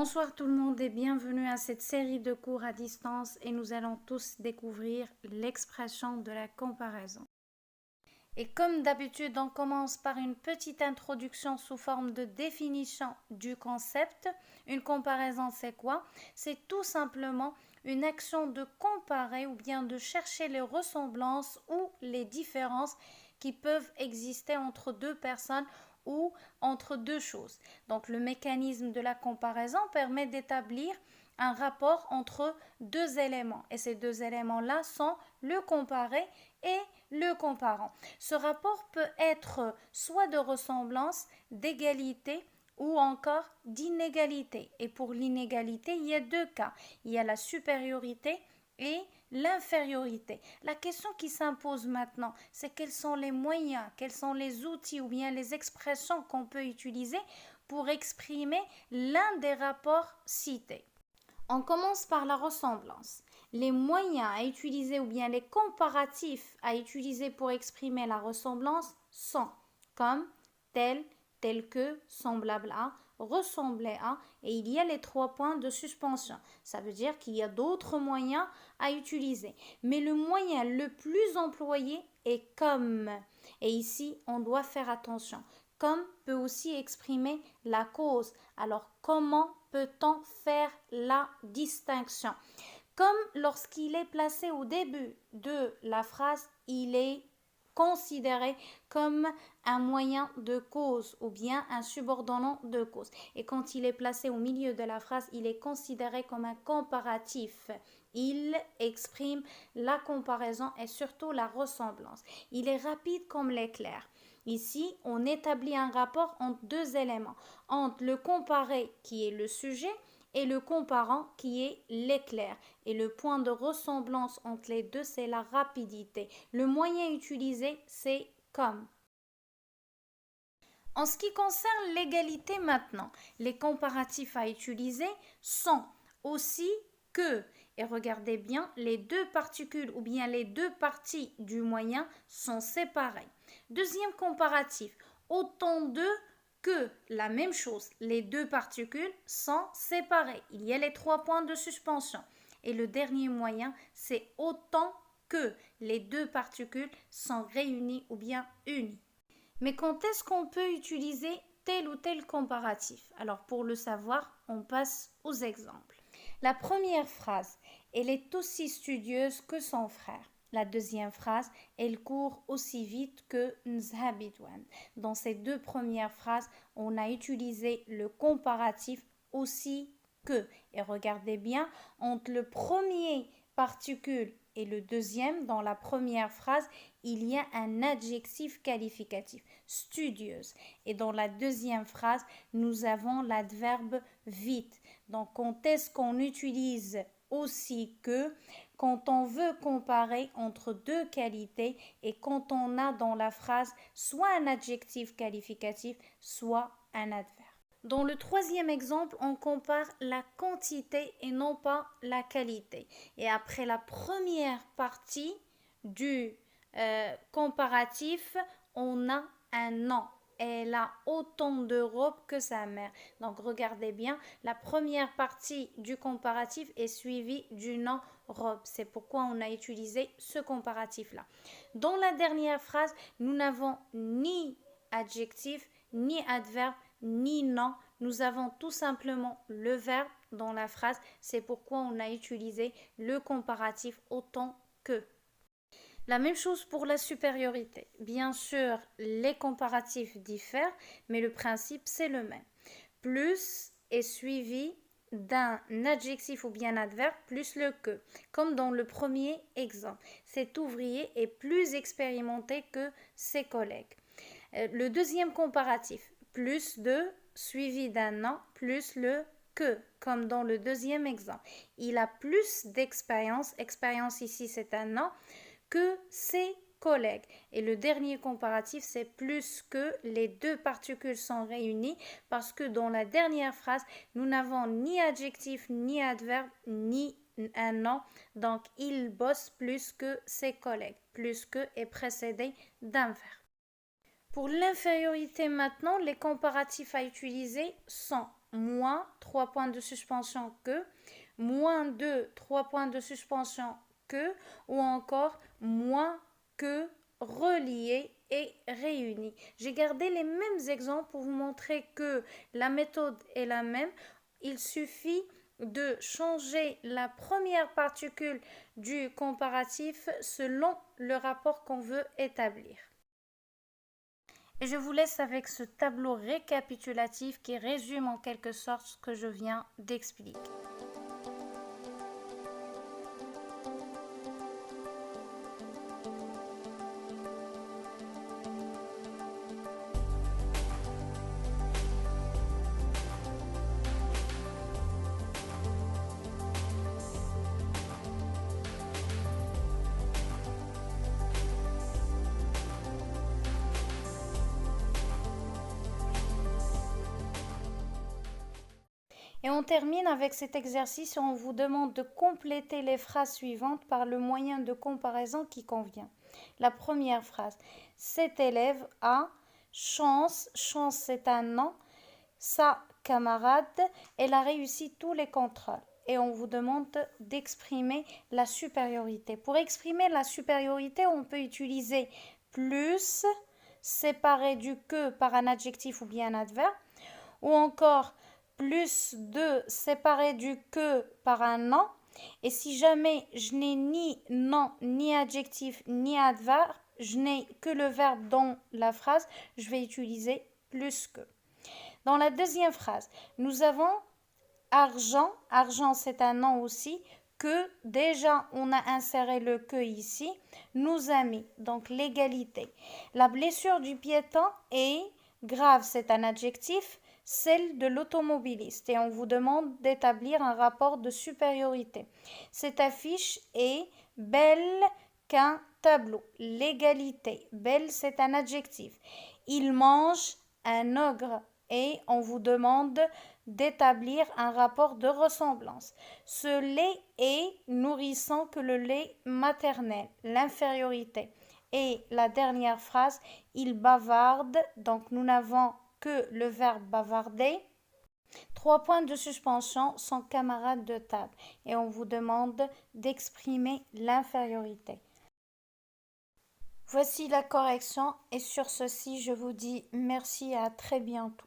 Bonsoir tout le monde et bienvenue à cette série de cours à distance et nous allons tous découvrir l'expression de la comparaison. Et comme d'habitude, on commence par une petite introduction sous forme de définition du concept. Une comparaison, c'est quoi? C'est tout simplement une action de comparer ou bien de chercher les ressemblances ou les différences qui peuvent exister entre deux personnes ou entre deux choses. Donc le mécanisme de la comparaison permet d'établir un rapport entre deux éléments et ces deux éléments-là sont le comparé et le comparant. Ce rapport peut être soit de ressemblance, d'égalité ou encore d'inégalité. Et pour l'inégalité, il y a deux cas. Il y a la supériorité et l'infériorité. La question qui s'impose maintenant, c'est quels sont les moyens, quels sont les outils ou bien les expressions qu'on peut utiliser pour exprimer l'un des rapports cités. On commence par la ressemblance. Les moyens à utiliser ou bien les comparatifs à utiliser pour exprimer la ressemblance sont comme tel, tel que, semblable à, ressembler à, et il y a les 3 points de suspension. Ça veut dire qu'il y a d'autres moyens à utiliser. Mais le moyen le plus employé est comme. Et ici, on doit faire attention. Comme peut aussi exprimer la cause. Alors, comment peut-on faire la distinction? Comme lorsqu'il est placé au début de la phrase, il est considéré comme un moyen de cause ou bien un subordonnant de cause. Et quand il est placé au milieu de la phrase, il est considéré comme un comparatif. Il exprime la comparaison et surtout la ressemblance. Il est rapide comme l'éclair. Ici, on établit un rapport entre deux éléments, entre le comparé qui est le sujet et le comparant qui est l'éclair. Et le point de ressemblance entre les deux, c'est la rapidité. Le moyen utilisé, c'est comme. En ce qui concerne l'égalité maintenant, les comparatifs à utiliser sont aussi que. Et regardez bien, les deux particules ou bien les deux parties du moyen sont séparées. Deuxième comparatif, autant de que la même chose, les deux particules sont séparées. Il y a les 3 points de suspension. Et le dernier moyen, c'est autant que les deux particules sont réunies ou bien unies. Mais quand est-ce qu'on peut utiliser tel ou tel comparatif? Alors pour le savoir, on passe aux exemples. La première phrase, elle est aussi studieuse que son frère. La deuxième phrase, elle court aussi vite que Nzhabidwan. Dans ces deux premières phrases, on a utilisé le comparatif aussi que. Et regardez bien, entre le premier particule et le deuxième, dans la première phrase, il y a un adjectif qualificatif, studieuse. Et dans la deuxième phrase, nous avons l'adverbe vite. Donc, quand est-ce qu'on utilise aussi que? Quand on veut comparer entre deux qualités et quand on a dans la phrase soit un adjectif qualificatif, soit un adverbe. Dans le troisième exemple, on compare la quantité et non pas la qualité. Et après la première partie du comparatif, on a un nom. Elle a autant de robes que sa mère. Donc regardez bien, la première partie du comparatif est suivie du nom robe. C'est pourquoi on a utilisé ce comparatif-là. Dans la dernière phrase, nous n'avons ni adjectif, ni adverbe, ni nom. Nous avons tout simplement le verbe dans la phrase. C'est pourquoi on a utilisé le comparatif autant que. La même chose pour la supériorité. Bien sûr, les comparatifs diffèrent, mais le principe c'est le même. Plus est suivi d'un adjectif ou bien adverbe plus le que, comme dans le premier exemple. Cet ouvrier est plus expérimenté que ses collègues. Le deuxième comparatif, plus de suivi d'un nom plus le que, comme dans le deuxième exemple. Il a plus d'expérience, expérience ici c'est un nom, que ses collègues. Et le dernier comparatif, c'est plus que. Les deux particules sont réunies parce que dans la dernière phrase, nous n'avons ni adjectif, ni adverbe, ni un nom. Donc, il bosse plus que ses collègues. Plus que est précédé d'un verbe. Pour l'infériorité maintenant, les comparatifs à utiliser sont moins 3 points de suspension que, moins 2, 3 points de suspension que, ou encore moins que, relié et réuni. J'ai gardé les mêmes exemples pour vous montrer que la méthode est la même. Il suffit de changer la première particule du comparatif selon le rapport qu'on veut établir. Et je vous laisse avec ce tableau récapitulatif qui résume en quelque sorte ce que je viens d'expliquer. Et on termine avec cet exercice où on vous demande de compléter les phrases suivantes par le moyen de comparaison qui convient. La première phrase, cet élève a chance, chance c'est un nom, sa camarade, elle a réussi tous les contrôles. Et on vous demande d'exprimer la supériorité. Pour exprimer la supériorité, on peut utiliser plus séparé du que par un adjectif ou bien un adverbe, ou encore plus de séparé du que par un nom. Et si jamais je n'ai ni nom, ni adjectif, ni adverbe, je n'ai que le verbe dans la phrase, je vais utiliser plus que. Dans la deuxième phrase, nous avons argent. Argent, c'est un nom aussi. Que, déjà, on a inséré le que ici. Nous amis, donc l'égalité. La blessure du piéton est grave, c'est un adjectif. Celle de l'automobiliste et on vous demande d'établir un rapport de supériorité. Cette affiche est belle qu'un tableau. L'égalité, belle c'est un adjectif. Il mange un ogre et on vous demande d'établir un rapport de ressemblance. Ce lait est nourrissant que le lait maternel, l'infériorité. Et la dernière phrase, il bavarde, donc nous n'avons que le verbe bavarder. 3 points de suspension, son camarade de table. Et on vous demande d'exprimer l'infériorité. Voici la correction et sur ceci, je vous dis merci et à très bientôt.